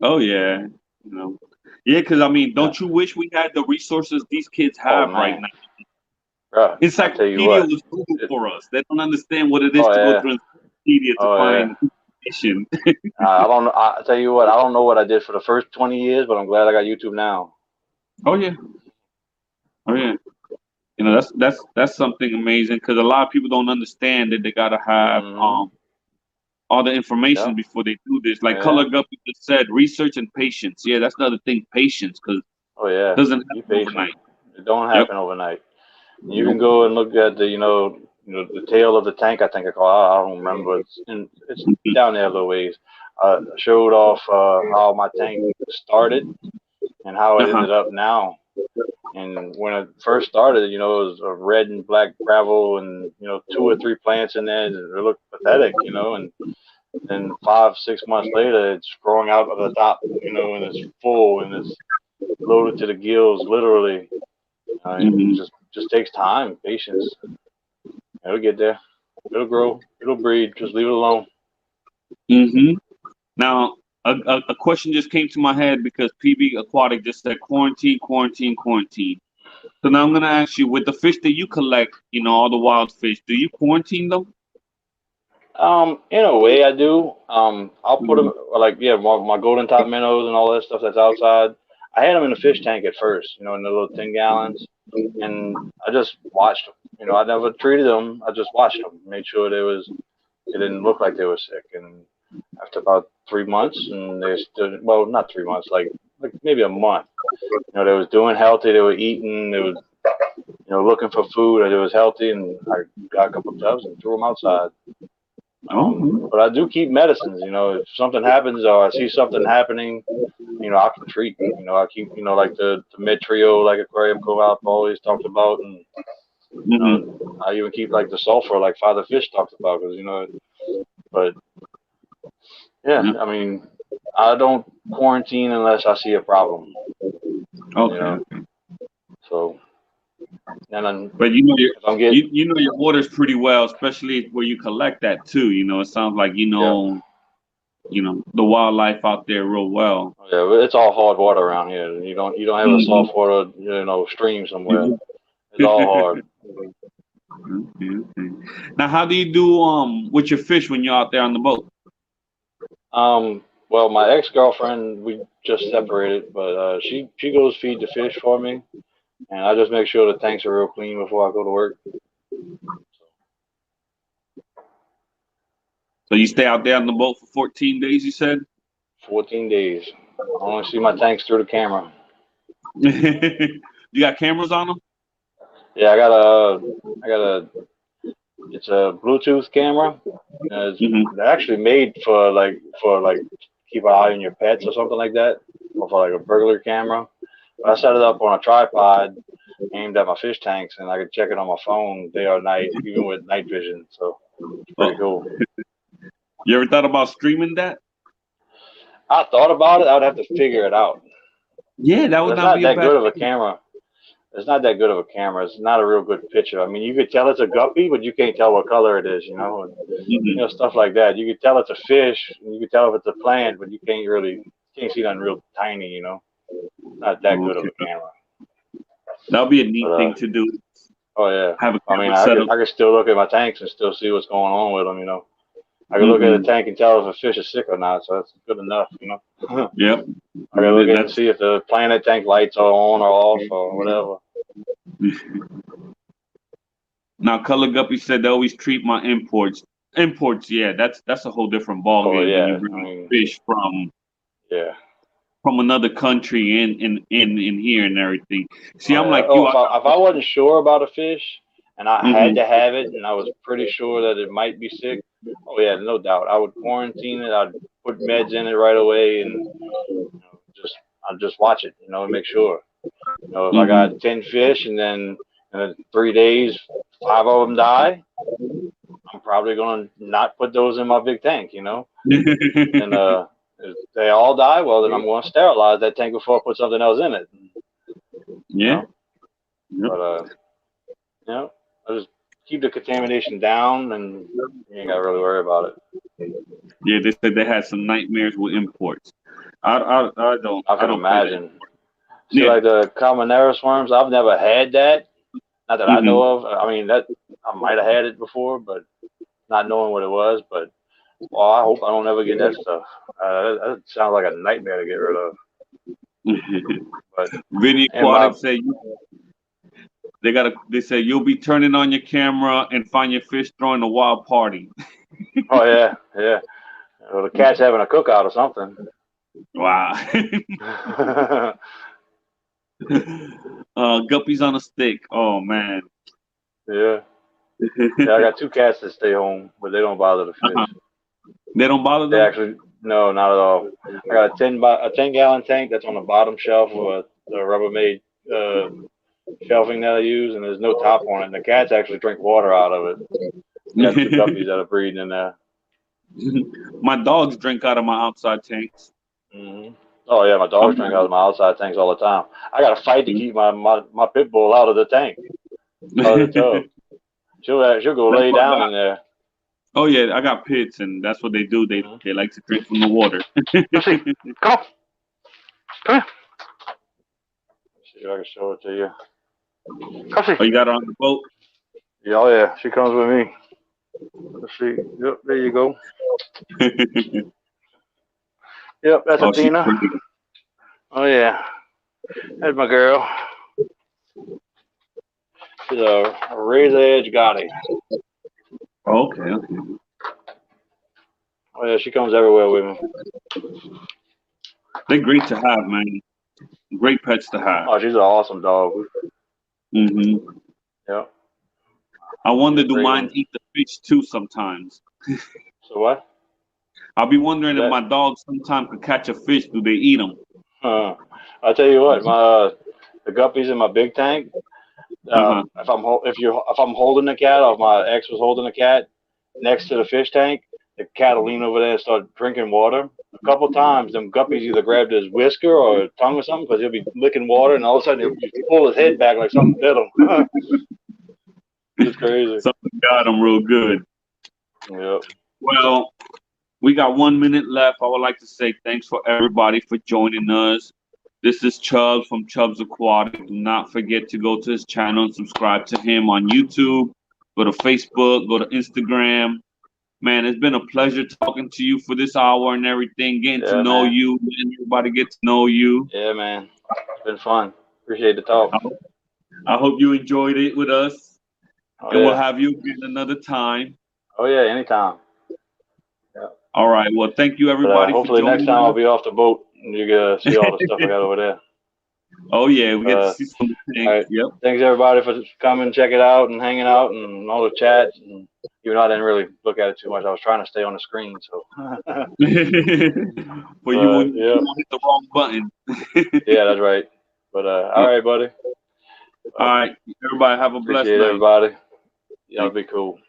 Oh yeah, you know, yeah. Because I mean, don't you wish we had the resources these kids have right now? Right. Encyclopedia was Google for us. They don't understand what it is to go through encyclopedia to find information. I don't know. I tell you what, I don't know what I did for the first 20 years, but I'm glad I got YouTube now. Oh yeah. Oh yeah. You know, that's something amazing because a lot of people don't understand that they gotta have all the information before they do this. Like Color Guppy just said, research and patience. Yeah, that's another thing, patience, because it doesn't happen overnight. It don't happen overnight. You can go and look at the the tail of the tank. I think I don't remember. It's down there a little ways. Showed off how my tank started and how it ended up now. And when it first started, you know, it was a red and black gravel and, you know, 2 or 3 plants in there. And it looked pathetic, you know, and then 5, 6 months later, it's growing out of the top, you know, and it's full and it's loaded to the gills, literally. It just takes time, patience. It'll get there. It'll grow. It'll breed. Just leave it alone. Now, a question just came to my head because PB Aquatic just said quarantine. So now I'm going to ask you, with the fish that you collect, you know, all the wild fish, do you quarantine them? In a way, I do. I'll put them like my golden top minnows and all that stuff that's outside. I had them in the fish tank at first, you know, in the little 10 gallons, and I just watched them. You know, I never treated them. I just watched them, made sure it didn't look like they were sick. And after about 3 months, and they stood, well, not 3 months, like maybe a month. You know, they was doing healthy. They were eating. They was, you know, looking for food. And it was healthy. And I got a couple of tubs and threw them outside. But I do keep medicines. You know, if something happens or I see something happening, you know, I can treat. You know, I keep, you know, like the Med Trio, like Aquarium Co-op always talked about, and you know, I even keep like the sulfur, like Father Fish talked about, because you know, but yeah, I mean, I don't quarantine unless I see a problem. Okay. You know? So, and then, but you know your waters pretty well, especially where you collect that too. You know, it sounds like you know the wildlife out there real well. Yeah, it's all hard water around here. You don't have a soft water, you know, stream somewhere. It's all hard. Okay. Now, how do you do with your fish when you're out there on the boat? Well, my ex-girlfriend, we just separated, but she goes feed the fish for me, and I just make sure the tanks are real clean before I go to work. So you stay out there on the boat for 14 days, you said? 14 days. I only see my tanks through the camera. You got cameras on them? Yeah, it's a Bluetooth camera. They're actually made for like keep an eye on your pets or something like that, or for like a burglar camera. But I set it up on a tripod aimed at my fish tanks, and I can check it on my phone day or night, even with night vision. So it's pretty cool. You ever thought about streaming that? I thought about it. I would have to figure it out. Yeah, that would It's not not be a that bad good of a thing. camera. It's not that good of a camera. It's not a real good picture. I mean, you could tell it's a guppy, but you can't tell what color it is, and, stuff like that. You could tell it's a fish, and you could tell if it's a plant, but you can't see nothing real tiny. Not that good of Okay, a camera. that'll be a neat But thing to do. oh yeah. Have a I mean, camera set up. I could still look at my tanks and still see what's going on with them. I could look at a Mm-hmm. tank and tell if a fish is sick or not, so that's good enough. Yep. I gotta look at it and That's see if the planet tank lights are on or off or whatever. now. Color Guppy said they always treat my imports. Imports, yeah, that's a whole different ball Oh game when you yeah, bring I mean, fish from yeah. another country in here and everything. See, Oh I'm yeah. like Oh, you. if I wasn't sure about a fish and I had Mhm. to have it and I was pretty sure that it might be sick, oh yeah, no doubt, I would quarantine it. I'd put meds in it right away and just I'd just watch it, and make sure. If I got Mhm. 10 fish and then in 3 days 5 of them die, I'm probably gonna not put those in my big tank. And if they all die, well then I'm gonna sterilize that tank before I put something else in it. You Yeah. know, Yep. but I just keep the contamination down, and you ain't gotta really worry about it. Yeah, they said they had some nightmares with imports. I I can don't play that. imagine. See, Yeah. like the Common worms, I've never had that. Not that I Hmm. know of. I mean, that I might have had it before, but not knowing what it was. But well, I hope I don't ever get that stuff. That sounds like a nightmare to get rid of. But Video and my Aquatics say they say you'll be turning on your camera and find your fish throwing a wild party. oh yeah, yeah. Well, the cat's having a cookout or something. Wow. Guppies on a stick. Oh man. yeah. Yeah, I got 2 cats that stay home, but they don't bother the Uh-huh. fish. They don't bother They them. actually, no, not at all. I got a 10-gallon tank that's on the bottom shelf of a Rubbermaid shelving that I use, and there's no top on it. And the cats actually drink water out of it. They have 2 guppies that are breeding in there. My dogs drink out of my outside tanks. Hmm. Oh yeah, my dogs drink out of my outside tanks all the time. I got to fight to keep my pit bull out of the tank, out of the tub. She'll go That's lay what I down got. in there. Oh yeah, I got pits, and that's what they do. They like to drink from the water. Let's see. Come on. Come here. Let's see if I can show it to you. Come see. Oh, you got her on the boat? Yeah, oh yeah, she comes with me. Let's see. Yep, there you go. Yep, that's Oh, she's Athena. pretty. Oh yeah, that's my girl. She's a razor edge Gotti. Oh, okay. Oh yeah, she comes everywhere with me. They're great to have, man. Great pets to have. Oh, she's an awesome dog. Hmm. Yep. I wonder, She's a do great mine one. eat the fish too sometimes? So what? I'll be wondering if That? my dogs sometimes could catch a fish. Do they eat them? I'll tell you what, the guppies in my big tank. Uh-huh. If I'm holding the cat, or if my ex was holding the cat next to the fish tank, the cat will lean over there and start drinking water. A couple times, them guppies either grabbed his whisker or tongue or something, because he'll be licking water, and all of a sudden he'll pull his head back like something bit him. It's crazy. Something got them real good. Yep. Well, we got 1 minute left. I would like to say thanks for everybody for joining us. This is Chubz from Chubz Aquatics. Do not forget to go to his channel and subscribe to him on YouTube. Go to Facebook, go to Instagram. Man, it's been a pleasure talking to you for this hour and everything, getting to Yeah, know man. you, and everybody get to know you. Yeah, man. It's been fun. Appreciate the talk. I hope you enjoyed it with us, Oh and we'll yeah. have you again another time. Oh yeah. Anytime. Yeah. All right. Well, thank you But everybody for hopefully next joining time I'll us. be off the boat and you can see all the stuff I got over there. Oh yeah, we get to Uh, see some all things. right. Yep. Thanks everybody for coming, check it out, and hanging out, and all the chats. And even though I didn't really look at it too much, I was trying to stay on the screen. So. For you won't Yeah. hit the wrong button. Yeah, that's right. But all right, buddy. All right, everybody have a blessed Appreciate night. everybody. Y'all be cool.